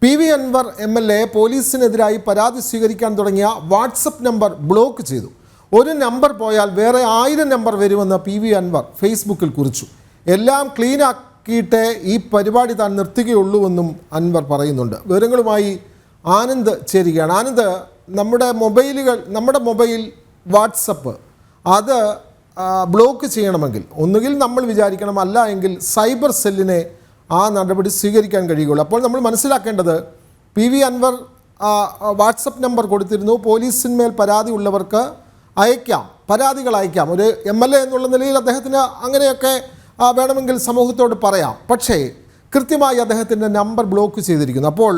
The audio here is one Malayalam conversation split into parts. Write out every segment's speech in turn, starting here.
PV Anwar MLA പോലീസിനെതിരായി പരാതി സ്വീകരിക്കാൻ തുടങ്ങിയ വാട്സപ്പ് നമ്പർ ബ്ലോക്ക് ചെയ്തു. ഒരു നമ്പർ പോയാൽ വേറെ 1000 നമ്പർ വരുമെന്ന് PV Anwar ഫേസ്ബുക്കിൽ കുറിച്ചു. എല്ലാം ക്ലീൻ ആക്കിയിട്ടേ ഈ പരിപാടി താൻ നിർത്തുകയുള്ളൂവെന്നും അൻവർ പറയുന്നുണ്ട്. വിവരങ്ങളുമായി ആനന്ദ് ചേരുകയാണ്. ആനന്ദ്, നമ്മുടെ മൊബൈൽ വാട്സപ്പ് അത് ബ്ലോക്ക് ചെയ്യണമെങ്കിൽ ഒന്നുകിൽ നമ്മൾ വിചാരിക്കണം, അല്ല എങ്കിൽ സൈബർ സെല്ലിനെ ആ നടപടി സ്വീകരിക്കാൻ കഴിയുകയുള്ളൂ. അപ്പോൾ നമ്മൾ മനസ്സിലാക്കേണ്ടത് PV Anwar വാട്സപ്പ് നമ്പർ കൊടുത്തിരുന്നു. പോലീസിന്മേൽ പരാതി ഉള്ളവർക്ക് പരാതികൾ അയക്കാം. ഒരു MLA എന്നുള്ള നിലയിൽ അദ്ദേഹത്തിന് അങ്ങനെയൊക്കെ വേണമെങ്കിൽ സമൂഹത്തോട് പറയാം. പക്ഷേ കൃത്യമായി അദ്ദേഹത്തിൻ്റെ നമ്പർ ബ്ലോക്ക് ചെയ്തിരിക്കുന്നു. അപ്പോൾ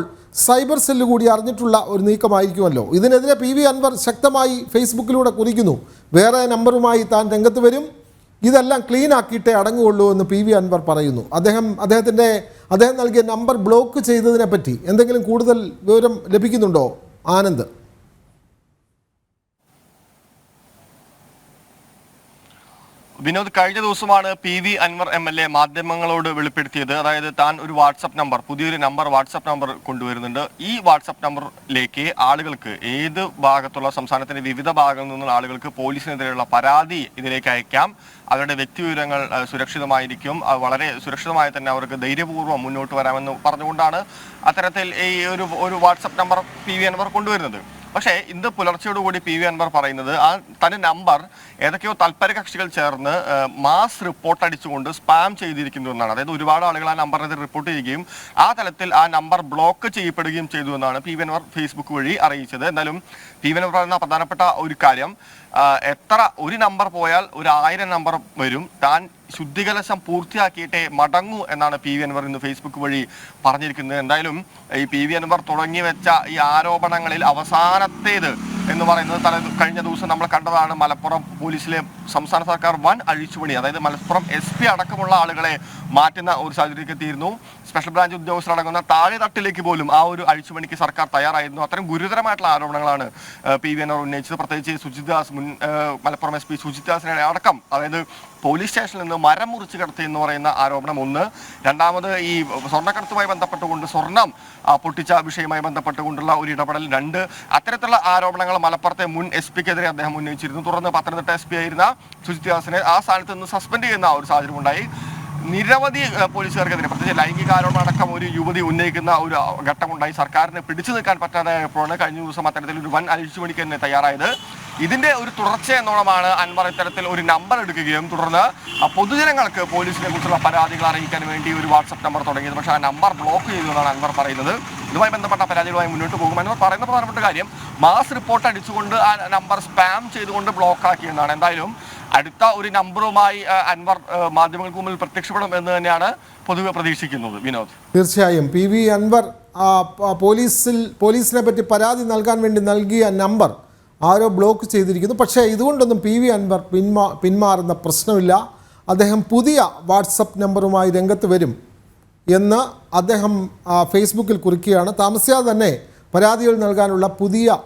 സൈബർ സെല്ല് കൂടി അറിഞ്ഞിട്ടുള്ള ഒരു നീക്കമായിരിക്കുമല്ലോ. ഇതിനെതിരെ PV Anwar ശക്തമായി ഫേസ്ബുക്കിലൂടെ കുറിക്കുന്നു. വേറെ നമ്പറുമായി താൻ രംഗത്ത് വരും, ഇതെല്ലാം ക്ലീൻ ആക്കിയിട്ടേ അടങ്ങുകയുള്ളൂ എന്ന് PV Anwar പറയുന്നു. അദ്ദേഹം നൽകിയ നമ്പർ ബ്ലോക്ക് ചെയ്തതിനെ പറ്റി എന്തെങ്കിലും കൂടുതൽ വിവരം ലഭിക്കുന്നുണ്ടോ ആനന്ദ്? വിനോദ്, കഴിഞ്ഞ ദിവസമാണ് PV Anwar MLA മാധ്യമങ്ങളോട് വെളിപ്പെടുത്തിയത്. അതായത് താൻ ഒരു പുതിയൊരു വാട്സപ്പ് നമ്പർ കൊണ്ടുവരുന്നുണ്ട്. ഈ വാട്സപ്പ് നമ്പറിലേക്ക് ആളുകൾക്ക് ഏത് ഭാഗത്തുള്ള സംസ്ഥാനത്തിന്റെ വിവിധ ഭാഗങ്ങളിൽ നിന്നുള്ള ആളുകൾക്ക് പോലീസിനെതിരെയുള്ള പരാതി ഇതിലേക്ക് അയക്കാം. അവരുടെ വ്യക്തിവിവരങ്ങൾ സുരക്ഷിതമായിരിക്കും, വളരെ സുരക്ഷിതമായി തന്നെ അവർക്ക് ധൈര്യപൂർവ്വം മുന്നോട്ട് വരാമെന്ന് പറഞ്ഞുകൊണ്ടാണ് അത്തരത്തിൽ ഈ ഒരു വാട്സപ്പ് നമ്പർ PV Anwar കൊണ്ടുവരുന്നത്. പക്ഷേ ഇന്ന് പുലർച്ചയോടുകൂടി PV Anwar പറയുന്നത് തന്റെ നമ്പർ ഏതൊക്കെയോ തൽപര കക്ഷികൾ ചേർന്ന് മാസ് റിപ്പോർട്ട് അടിച്ചുകൊണ്ട് സ്പാം ചെയ്തിരിക്കുന്നു എന്നാണ്. അതായത് ഒരുപാട് ആളുകൾ ആ നമ്പറിനെതിരെ റിപ്പോർട്ട് ചെയ്യുകയും ആ തലത്തിൽ ആ നമ്പർ ബ്ലോക്ക് ചെയ്യപ്പെടുകയും ചെയ്തു എന്നാണ് PV Anwar ഫേസ്ബുക്ക് വഴി അറിയിച്ചത്. എന്നാലും PV Anwar പറയുന്ന പ്രധാനപ്പെട്ട ഒരു കാര്യം, ഒരു നമ്പർ പോയാൽ ഒരു 1000 നമ്പർ വരും, താൻ ശുദ്ധികലശം പൂർത്തിയാക്കിയിട്ടേ മടങ്ങൂ എന്നാണ് PV Anwar ഇന്ന് ഫേസ്ബുക്ക് വഴി പറഞ്ഞിരിക്കുന്നത്. എന്തായാലും ഈ PV Anwar തുടങ്ങി വെച്ച ഈ ആരോപണങ്ങളിൽ അവസാനത്തേത് എന്ന് പറയുന്നത് കഴിഞ്ഞ ദിവസം നമ്മൾ കണ്ടതാണ്. മലപ്പുറം പോലീസിലെ സംസ്ഥാന സർക്കാർ വൻ അഴിച്ചുപണി, അതായത് മലപ്പുറം SP അടക്കമുള്ള ആളുകളെ മാറ്റുന്ന ഒരു സാഹചര്യത്തിലേക്ക് എത്തിയിരുന്നു. സ്പെഷ്യൽ ബ്രാഞ്ച് ഉദ്യോഗസ്ഥരടങ്ങുന്ന താഴെ തട്ടിലേക്ക് പോലും ആ ഒരു അഴിച്ചുപണിക്ക് സർക്കാർ തയ്യാറായിരുന്നു. അത്തരം ഗുരുതരമായിട്ടുള്ള ആരോപണങ്ങളാണ് PV Anwar ഉന്നയിച്ചത്. പ്രത്യേകിച്ച് സുജിത്ദാസ്, മലപ്പുറം SP സുജിത്ദാസിനെ അടക്കം, അതായത് പോലീസ് സ്റ്റേഷനിൽ നിന്ന് മരം മുറിച്ച് കടത്തി എന്ന് പറയുന്ന ആരോപണം ഒന്ന്. രണ്ടാമത് ഈ സ്വർണ്ണക്കടത്തുമായി ബന്ധപ്പെട്ടുകൊണ്ട് സ്വർണം പൊട്ടിച്ച വിഷയവുമായി ബന്ധപ്പെട്ടുകൊണ്ടുള്ള ഒരു ഇടപെടൽ. 2, അത്തരത്തിലുള്ള ആരോപണങ്ങൾ മലപ്പുറത്തെ മുൻ SP-ക്കെതിരെ അദ്ദേഹം ഉന്നയിച്ചിരുന്നു. തുടർന്ന് പത്തനംതിട്ട SP ആയിരുന്ന സുജിത്ദാസിനെ ആ സ്ഥാനത്ത് നിന്ന് സസ്പെൻഡ് ചെയ്യുന്ന ഒരു സാഹചര്യം ഉണ്ടായി. നിരവധി പോലീസുകാർക്കെതിരെ, പ്രത്യേകിച്ച് ലൈംഗിക ആരോപണം അടക്കം ഒരു യുവതി ഉന്നയിക്കുന്ന ഒരു ഘട്ടമുണ്ടായി. സർക്കാരിന് പിടിച്ചു നിൽക്കാൻ പറ്റാതായപ്പോഴാണ് കഴിഞ്ഞ ദിവസം അത്തരത്തിൽ ഒരു വൻ അഴിച്ചുപണിക്ക് തന്നെ തയ്യാറായത്. ഇതിന്റെ ഒരു തുടർച്ച എന്നോണമാണ് Anwar ഇത്തരത്തിൽ ഒരു നമ്പർ എടുക്കുകയും തുടർന്ന് പൊതുജനങ്ങൾക്ക് പോലീസിനെ കുറിച്ചുള്ള പരാതികൾ അറിയിക്കാൻ വേണ്ടി ഒരു വാട്സപ്പ് നമ്പർ തുടങ്ങിയത്. പക്ഷേ ആ നമ്പർ ബ്ലോക്ക് ചെയ്തു എന്നാണ് Anwar പറയുന്നത്. ഇതുമായി ബന്ധപ്പെട്ട പരാതികളുമായി മുന്നോട്ട് പോകും. Anwar പറയുന്ന പ്രധാനപ്പെട്ട കാര്യം, മാസ് റിപ്പോർട്ട് അടിച്ചുകൊണ്ട് ആ നമ്പർ സ്പാം ചെയ്തുകൊണ്ട് ബ്ലോക്ക് ആക്കിയെന്നാണ്. എന്തായാലും അടുത്ത ഒരു നമ്പറുമായി Anwar മാധ്യമങ്ങൾക്ക് മുമ്പിൽ പ്രത്യക്ഷപ്പെടും എന്ന് തന്നെയാണ് പൊതുവെ പ്രതീക്ഷിക്കുന്നത്. വിനോദ്, തീർച്ചയായും PV Anwar പോലീസിനെ പറ്റി പരാതി നൽകാൻ വേണ്ടി നൽകിയ നമ്പർ ആരോ ബ്ലോക്ക് ചെയ്തിരിക്കുന്നു. പക്ഷേ ഇതുകൊണ്ടൊന്നും PV Anwar പിന്മാറുന്ന പ്രശ്നമില്ല. അദ്ദേഹം പുതിയ വാട്സപ്പ് നമ്പറുമായി രംഗത്ത് വരും എന്ന് അദ്ദേഹം ഫേസ്ബുക്കിൽ കുറിക്കുകയാണ്. താമസിയാതെ തന്നെ പരാതികൾ നൽകാനുള്ള പുതിയ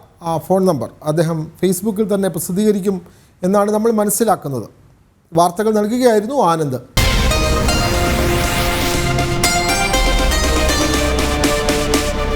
ഫോൺ നമ്പർ അദ്ദേഹം ഫേസ്ബുക്കിൽ തന്നെ പ്രസിദ്ധീകരിക്കും എന്നാണ് നമ്മൾ മനസ്സിലാക്കുന്നത്. വാർത്തകൾ നൽകുകയായിരുന്നു ആനന്ദ്.